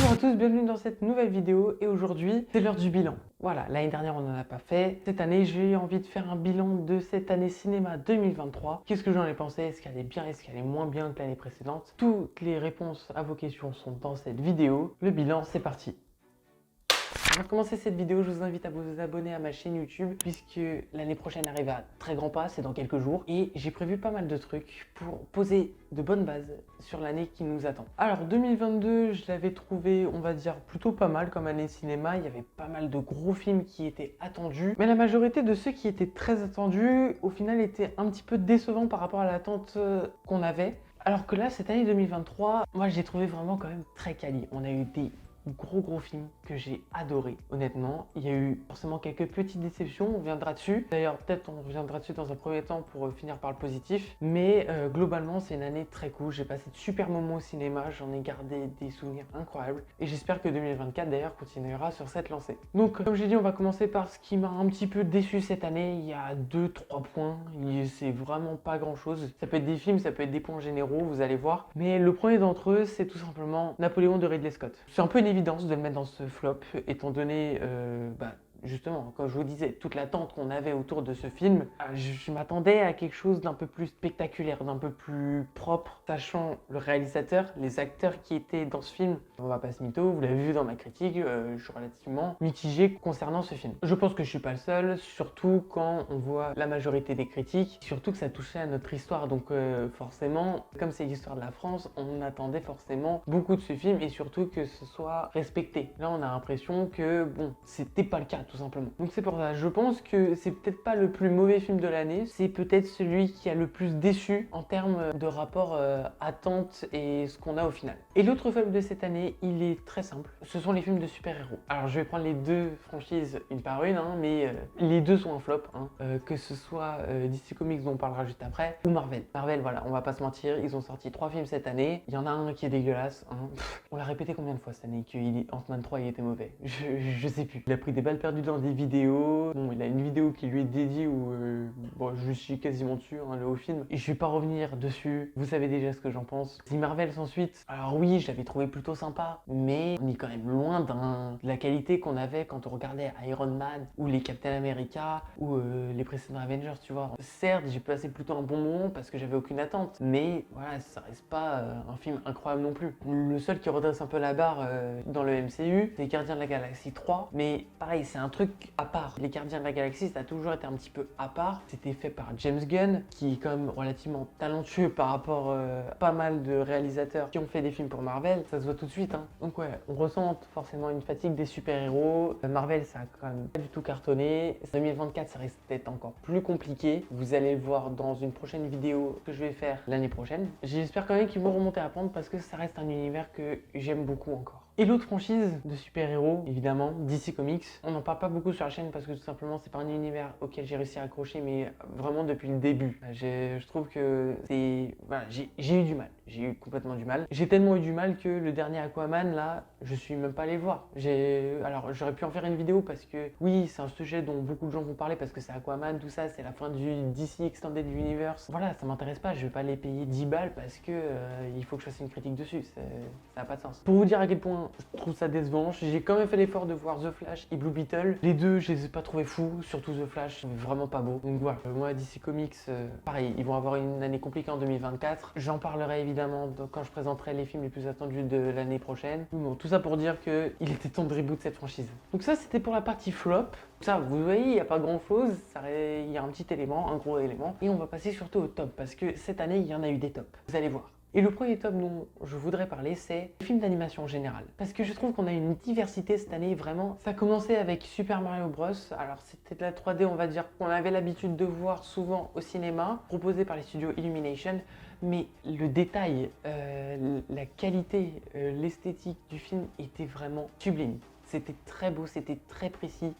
Bonjour à tous, bienvenue dans cette nouvelle vidéo et aujourd'hui c'est l'heure du bilan. Voilà, l'année dernière on n'en a pas fait. Cette année j'ai envie de faire un bilan de cette année cinéma 2023. Qu'est-ce que j'en ai pensé? Est-ce qu'elle est bien? Est-ce qu'elle est moins bien que l'année précédente? Toutes les réponses à vos questions sont dans cette vidéo. Le bilan, c'est parti. Avant de commencer cette vidéo, je vous invite à vous abonner à ma chaîne YouTube puisque l'année prochaine arrive à très grands pas, c'est dans quelques jours. Et j'ai prévu pas mal de trucs pour poser de bonnes bases sur l'année qui nous attend. Alors 2022, je l'avais trouvé, on va dire, plutôt pas mal comme année cinéma. Il y avait pas mal de gros films qui étaient attendus. Mais la majorité de ceux qui étaient très attendus, au final, étaient un petit peu décevants par rapport à l'attente qu'on avait. Alors que là, cette année 2023, moi j'ai trouvé vraiment quand même très quali. On a eu des gros films que j'ai adoré, honnêtement. Il y a eu forcément quelques petites déceptions, on reviendra dessus. D'ailleurs, peut-être on reviendra dessus dans un premier temps pour finir par le positif. Mais globalement, c'est une année très cool. J'ai passé de super moments au cinéma, j'en ai gardé des souvenirs incroyables. Et j'espère que 2024, d'ailleurs, continuera sur cette lancée. Donc, comme j'ai dit, on va commencer par ce qui m'a un petit peu déçu cette année. Il y a 2-3 points, c'est vraiment pas grand-chose. Ça peut être des films, ça peut être des points généraux, vous allez voir. Mais le premier d'entre eux, c'est tout simplement Napoléon de Ridley Scott. C'est un peu une évidence de le mettre dans ce flop, étant donné, justement, comme je vous disais, toute l'attente qu'on avait autour de ce film, je m'attendais à quelque chose d'un peu plus spectaculaire, d'un peu plus propre, sachant le réalisateur, les acteurs qui étaient dans ce film. On va pas se mytho, vous l'avez vu dans ma critique, je suis relativement mitigé concernant ce film. Je pense que je suis pas le seul, surtout quand on voit la majorité des critiques, surtout que ça touchait à notre histoire, donc forcément, comme c'est l'histoire de la France, on attendait forcément beaucoup de ce film et surtout que ce soit respecté. Là, on a l'impression que, bon, c'était pas le cas, tout simplement. Donc c'est pour ça, je pense que c'est peut-être pas le plus mauvais film de l'année, c'est peut-être celui qui a le plus déçu en termes de rapport attente et ce qu'on a au final. Et l'autre film de cette année, il est très simple, ce sont les films de super-héros. Alors je vais prendre les deux franchises une par une, mais les deux sont un flop, que ce soit DC Comics dont on parlera juste après, ou Marvel. Marvel, voilà, on va pas se mentir, ils ont sorti 3 films cette année, il y en a un qui est dégueulasse, on l'a répété combien de fois cette année que Ant-Man 3 il était mauvais, je sais plus. Il a pris des balles perdues dans des vidéos. Bon, il a une vidéo qui lui est dédiée où je suis quasiment dessus, le haut film. Et je vais pas revenir dessus. Vous savez déjà ce que j'en pense. Si Marvel s'ensuite, alors oui, je l'avais trouvé plutôt sympa, mais on est quand même loin de la qualité qu'on avait quand on regardait Iron Man ou les Captain America ou les précédents Avengers, tu vois. Certes, j'ai passé plutôt un bon moment parce que j'avais aucune attente, mais voilà, ça reste pas un film incroyable non plus. Le seul qui redresse un peu la barre dans le MCU, c'est Gardiens de la Galaxie 3, mais pareil, c'est un truc à part. Les Gardiens de la Galaxie, ça a toujours été un petit peu à part. C'était fait par James Gunn, qui est quand même relativement talentueux par rapport à pas mal de réalisateurs qui ont fait des films pour Marvel. Ça se voit tout de suite, Donc ouais, on ressent forcément une fatigue des super-héros. Marvel, ça a quand même pas du tout cartonné. 2024, ça risque d'être encore plus compliqué. Vous allez le voir dans une prochaine vidéo que je vais faire l'année prochaine. J'espère quand même qu'ils vont remonter à pente parce que ça reste un univers que j'aime beaucoup encore. Et l'autre franchise de super-héros, évidemment, DC Comics. On n'en parle pas beaucoup sur la chaîne parce que tout simplement c'est pas un univers auquel j'ai réussi à accrocher, mais vraiment depuis le début. Je trouve que c'est... Voilà, j'ai eu du mal. J'ai eu complètement du mal. J'ai tellement eu du mal que le dernier Aquaman, là, je suis même pas allé le voir. Alors j'aurais pu en faire une vidéo parce que oui, c'est un sujet dont beaucoup de gens vont parler parce que c'est Aquaman, tout ça, c'est la fin du DC Extended Universe. Voilà, ça m'intéresse pas, je vais pas les payer 10 balles parce que il faut que je fasse une critique dessus. Ça n'a pas de sens. Pour vous dire à quel point je trouve ça décevant, j'ai quand même fait l'effort de voir The Flash et Blue Beetle. Les deux, je les ai pas trouvés fous, surtout The Flash, c'est vraiment pas beau. Donc voilà, moi DC Comics, pareil, ils vont avoir une année compliquée en 2024. J'en parlerai évidemment quand je présenterai les films les plus attendus de l'année prochaine. Bon, tout ça pour dire qu'il était temps de reboot cette franchise. Donc ça, c'était pour la partie flop. Ça, vous voyez, il n'y a pas grand chose, il y a un petit élément, un gros élément. Et on va passer surtout au top, parce que cette année, il y en a eu des tops. Vous allez voir. Et le premier top dont je voudrais parler, c'est les films d'animation en général. Parce que je trouve qu'on a une diversité cette année, vraiment. Ça a commencé avec Super Mario Bros. Alors c'était de la 3D, on va dire, qu'on avait l'habitude de voir souvent au cinéma, proposé par les studios Illumination. Mais le détail, la qualité, l'esthétique du film était vraiment sublime. C'était très beau, c'était très précis.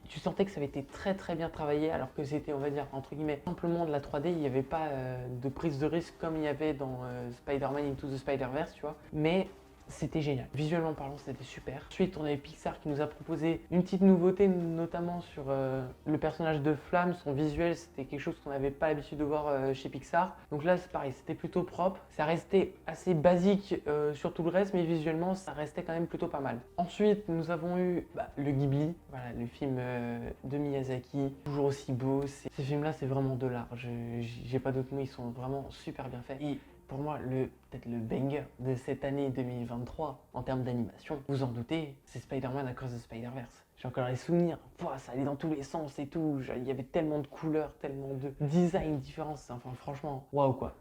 Tu sentais que ça avait été très bien travaillé alors que c'était, on va dire, entre guillemets, simplement de la 3D. Il n'y avait pas de prise de risque comme il y avait dans Spider-Man Into the Spider-Verse, tu vois. Mais c'était génial. Visuellement parlant, c'était super. Ensuite, on avait Pixar qui nous a proposé une petite nouveauté, notamment sur le personnage de Flamme. Son visuel, c'était quelque chose qu'on n'avait pas l'habitude de voir chez Pixar. Donc là, c'est pareil, c'était plutôt propre. Ça restait assez basique sur tout le reste, mais visuellement, ça restait quand même plutôt pas mal. Ensuite, nous avons eu le Ghibli, voilà, le film de Miyazaki, toujours aussi beau. Ces films-là, c'est vraiment de l'art. J'ai pas d'autres mots, ils sont vraiment super bien faits. Et pour moi, peut-être le banger de cette année 2023 en termes d'animation, vous en doutez, c'est Spider-Man Across the Spider-Verse. J'ai encore les souvenirs, ça allait dans tous les sens et tout, il y avait tellement de couleurs, tellement de designs différents, enfin franchement, waouh quoi.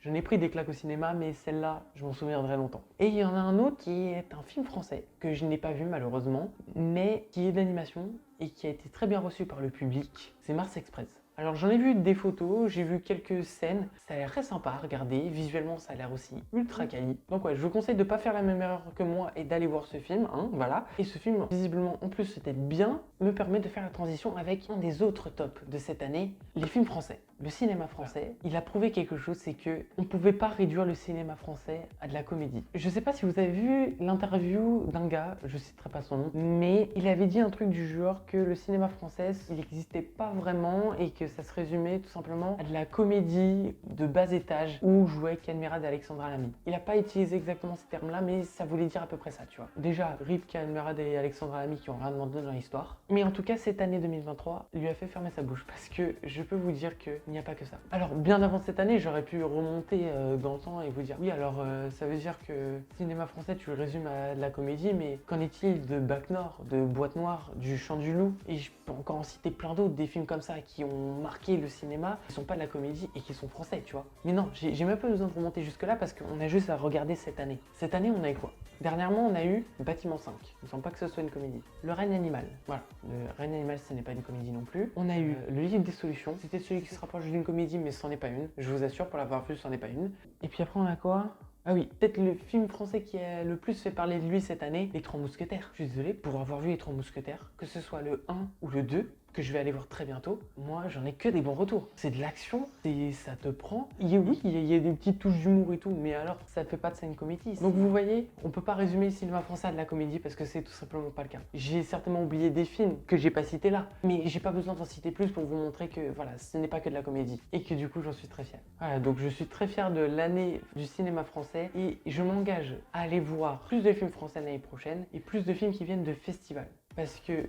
J'en ai pris des claques au cinéma, mais celle-là, je m'en souviendrai longtemps. Et il y en a un autre qui est un film français, que je n'ai pas vu malheureusement, mais qui est d'animation et qui a été très bien reçu par le public, c'est Mars Express. Alors j'en ai vu des photos, j'ai vu quelques scènes, ça a l'air très sympa à regarder, visuellement ça a l'air aussi ultra quali. Donc ouais, je vous conseille de ne pas faire la même erreur que moi et d'aller voir ce film, voilà. Et ce film, visiblement en plus c'était bien, me permet de faire la transition avec un des autres tops de cette année, les films français. Le cinéma français, il a prouvé quelque chose, c'est que on ne pouvait pas réduire le cinéma français à de la comédie. Je sais pas si vous avez vu l'interview d'un gars, je citerai pas son nom, mais il avait dit un truc du genre que le cinéma français, il n'existait pas vraiment et que ça se résumait tout simplement à de la comédie de bas étage où jouait Ken Merad et Alexandra Lamy. Il n'a pas utilisé exactement ces termes-là, mais ça voulait dire à peu près ça, tu vois. Déjà, RIP Ken Merad et Alexandra Lamy qui ont rien demandé dans l'histoire. Mais en tout cas, cette année 2023 lui a fait fermer sa bouche parce que je peux vous dire qu'il n'y a pas que ça. Alors, bien avant cette année, j'aurais pu remonter dans le temps et vous dire oui, alors ça veut dire que le cinéma français, tu le résumes à de la comédie, mais qu'en est-il de Bac Nord, de Boîte Noire, du Chant du Loup? Et je peux encore en citer plein d'autres, des films comme ça qui ont marqué le cinéma, qui sont pas de la comédie et qui sont français, tu vois. Mais non, j'ai même pas besoin de remonter jusque-là parce qu'on a juste à regarder cette année. Cette année, on a eu quoi? Dernièrement, on a eu Bâtiment 5. Il ne semble pas que ce soit une comédie. Le Règne Animal. Voilà. Le Règne Animal, ce n'est pas une comédie non plus. On a eu Le Livre des Solutions. C'était celui qui se rapproche d'une comédie, mais ce n'en est pas une. Je vous assure, pour l'avoir vu, ce n'en est pas une. Et puis après, on a quoi? Ah oui, peut-être le film français qui a le plus fait parler de lui cette année, Les Trois Mousquetaires. Je suis désolé, pour avoir vu Les Trois Mousquetaires, que ce soit le 1 ou le 2, que je vais aller voir très bientôt, moi j'en ai que des bons retours. C'est de l'action, ça te prend. Oui, il y a des petites touches d'humour et tout, mais alors ça ne fait pas de ça une comédie. Donc vous voyez, on peut pas résumer le cinéma français à de la comédie parce que c'est tout simplement pas le cas. J'ai certainement oublié des films que j'ai pas cités là, mais j'ai pas besoin d'en citer plus pour vous montrer que voilà, ce n'est pas que de la comédie et que du coup j'en suis très fier. Voilà, donc je suis très fier de l'année du cinéma français et je m'engage à aller voir plus de films français l'année prochaine et plus de films qui viennent de festivals. Parce que,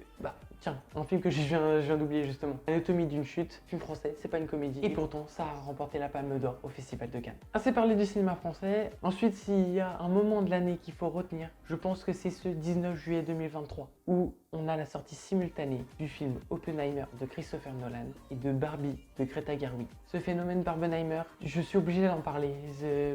tiens, un film que je viens d'oublier justement, Anatomie d'une chute, film français, c'est pas une comédie. Et pourtant, ça a remporté la Palme d'Or au Festival de Cannes. Assez parlé du cinéma français. Ensuite, s'il y a un moment de l'année qu'il faut retenir, je pense que c'est ce 19 juillet 2023, où on a la sortie simultanée du film Oppenheimer de Christopher Nolan et de Barbie de Greta Gerwig. Ce phénomène Barbenheimer, je suis obligé d'en parler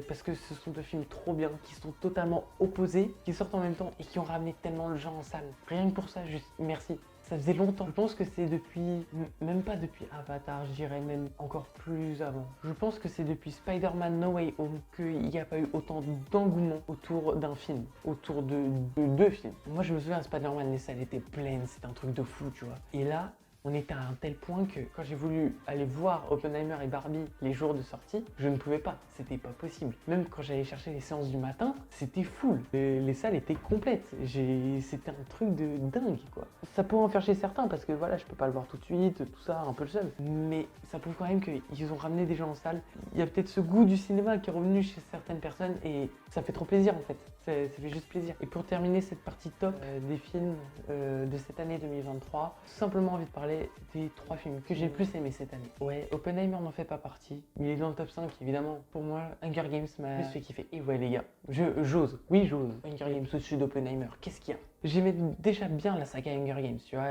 parce que ce sont deux films trop bien, qui sont totalement opposés, qui sortent en même temps et qui ont ramené tellement de gens en salle. Rien que pour ça, juste merci. Ça faisait longtemps. Je pense que c'est depuis, même pas depuis Avatar, je dirais même encore plus avant. Je pense que c'est depuis Spider-Man No Way Home qu'il n'y a pas eu autant d'engouement autour d'un film, autour de deux films. Moi, je me souviens, Spider-Man, les salles étaient pleines, c'était un truc de fou, tu vois. Et là, on était à un tel point que quand j'ai voulu aller voir Oppenheimer et Barbie les jours de sortie, je ne pouvais pas, c'était pas possible. Même quand j'allais chercher les séances du matin, c'était full. Les salles étaient complètes, c'était un truc de dingue quoi. Ça pourrait en faire chez certains parce que voilà, je peux pas le voir tout de suite, tout ça, un peu le seul. Mais ça prouve quand même qu'ils ont ramené des gens en salle. Il y a peut-être ce goût du cinéma qui est revenu chez certaines personnes et ça fait trop plaisir en fait. Ça fait juste plaisir. Et pour terminer cette partie top des films de cette année 2023, tout simplement envie de parler des trois films que j'ai le plus aimé cette année. Ouais, Oppenheimer n'en fait pas partie. Il est dans le top 5 évidemment. Pour moi, Hunger Games m'a plus fait kiffer. Et ouais les gars, j'ose. Oui, j'ose. Hunger Games au-dessus d'Oppenheimer. Qu'est-ce qu'il y a? J'aimais déjà bien la saga Hunger Games, tu vois.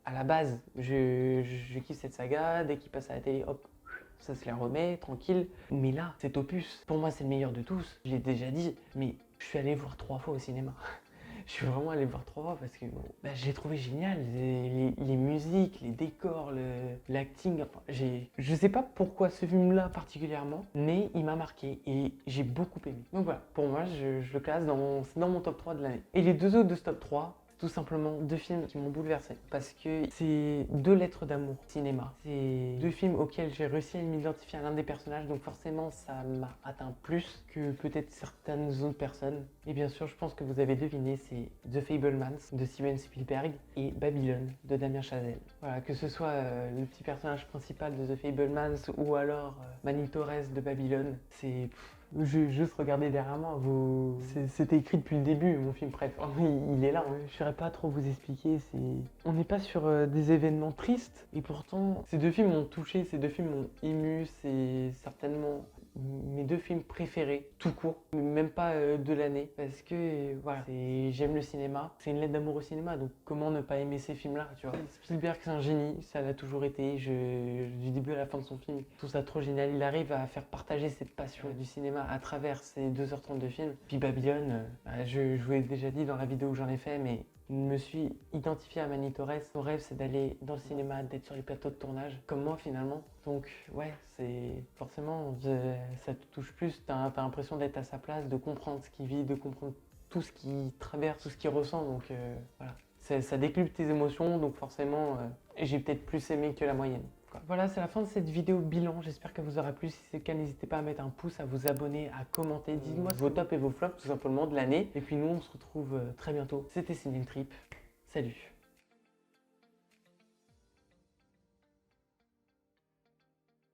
À la base, je kiffe cette saga. Dès qu'il passe à la télé, hop, ça se les remet, tranquille. Mais là, cet opus, pour moi, c'est le meilleur de tous. Je l'ai déjà dit, mais je suis allé voir 3 fois au cinéma. Je suis vraiment allé le voir 3 fois parce que j'ai trouvé génial les musiques, les décors, l'acting. Enfin, je sais pas pourquoi ce film-là particulièrement, mais il m'a marqué et j'ai beaucoup aimé. Donc voilà, pour moi, je le classe dans mon top 3 de l'année. Et les deux autres de ce top 3, tout simplement deux films qui m'ont bouleversé parce que c'est deux lettres d'amour cinéma. C'est deux films auxquels j'ai réussi à m'identifier à l'un des personnages, donc forcément ça m'a atteint plus que peut-être certaines autres personnes. Et bien sûr, je pense que vous avez deviné, c'est The Fabelmans de Steven Spielberg et Babylone de Damien Chazelle. Voilà, que ce soit le petit personnage principal de The Fabelmans ou alors Manny Torres de Babylone, c'est... J'ai juste regardé derrière moi, c'était écrit depuis le début, mon film préféré. Il est là, je ne saurais pas trop vous expliquer. On n'est pas sur des événements tristes, et pourtant, ces deux films m'ont touché, ces deux films m'ont ému, c'est certainement mes deux films préférés, tout court, même pas de l'année, parce que voilà, j'aime le cinéma, c'est une lettre d'amour au cinéma, donc comment ne pas aimer ces films-là, tu vois. Spielberg, c'est un génie, ça l'a toujours été, du début à la fin de son film, je trouve ça trop génial, il arrive à faire partager cette passion du cinéma à travers ces 2h30 de film. Puis Babylone, je vous l'ai déjà dit dans la vidéo que j'en ai fait, mais je me suis identifié à Manny Torres. Son rêve, c'est d'aller dans le cinéma, d'être sur les plateaux de tournage, comme moi finalement. Donc ouais, c'est forcément, ça te touche plus, t'as l'impression d'être à sa place, de comprendre ce qu'il vit, de comprendre tout ce qu'il traverse, tout ce qu'il ressent. Donc voilà, ça décuple tes émotions, donc forcément, j'ai peut-être plus aimé que la moyenne. Voilà, c'est la fin de cette vidéo bilan. J'espère qu'elle vous aura plu. Si c'est le cas, n'hésitez pas à mettre un pouce, à vous abonner, à commenter. Dites-moi vos tops et vos flops tout simplement de l'année. Et puis nous, on se retrouve très bientôt. C'était Ciné Trip. Salut!